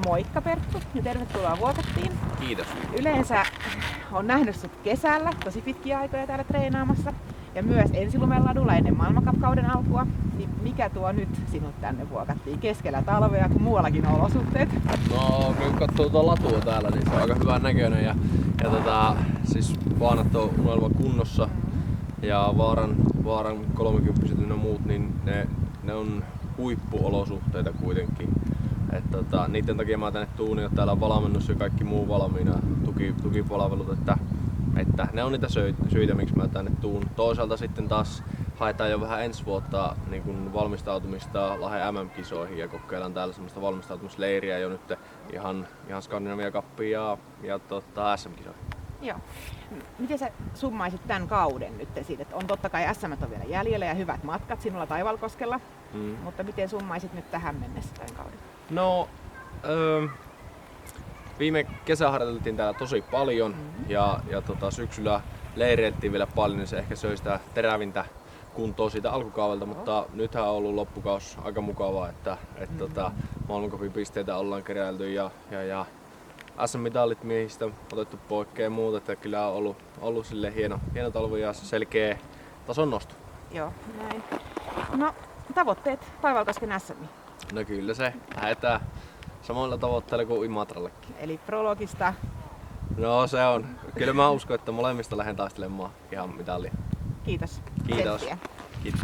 Moikka Perttu ja tervetuloa Vuokattiin. Kiitos. Yleensä on nähnyt sut kesällä tosi pitkiä aikoja täällä treenaamassa ja myös ensilumeladulla ennen maailmankauden alkua. Niin mikä tuo nyt sinut tänne Vuokattiin keskellä talvea, kun muuallakin on olosuhteet? No kun katsoo tuota latua täällä, niin se on aika hyvän näköinen ja siis vaanat on unelman kunnossa ja Vaaran 30 ja muut, niin ne on huippuolosuhteita kuitenkin. Niiden takia mä tänne tuun ja täällä on valmennus ja kaikki muu valmiina, tukipalvelut, että ne on niitä syitä, miksi mä tänne tuun. Toisaalta sitten taas haetaan jo vähän ensi vuotta niin kun valmistautumista Lahden MM-kisoihin ja kokeillaan täällä semmoista valmistautumisleiriä jo nyt ihan Skandinavia Cupia ja SM-kisoihin. Joo. Miten sä summaisit tämän kauden nyt siitä? On totta kai SM on vielä jäljellä ja hyvät matkat sinulla Taivalkoskella, mutta miten summaisit nyt tähän mennessä tämän kauden? No, viime kesä harjoiteltiin täällä tosi paljon ja syksyllä leireiltiin vielä paljon, niin se ehkä söi sitä terävintä kuntoa siitä alkukaudelta, mutta nythän on ollut loppukaus aika mukavaa, että maailmancupin pisteitä ollaan keräilty ja SM-mitalit miehistä otettu poikkeen ja muuta, että kyllä on ollut sille hieno talvi ja selkeä tason nosto. Joo, näin. No, tavoitteet Taivalkosken SM? No kyllä se, lähdetään samoilla tavoitteilla kuin Imatrallekin. Eli prologista? No se on. Kyllä mä uskon, että molemmista lähden taistelemaan ihan mitalia. Kiitos. Kiitos. Tsemppiä. Kiitos.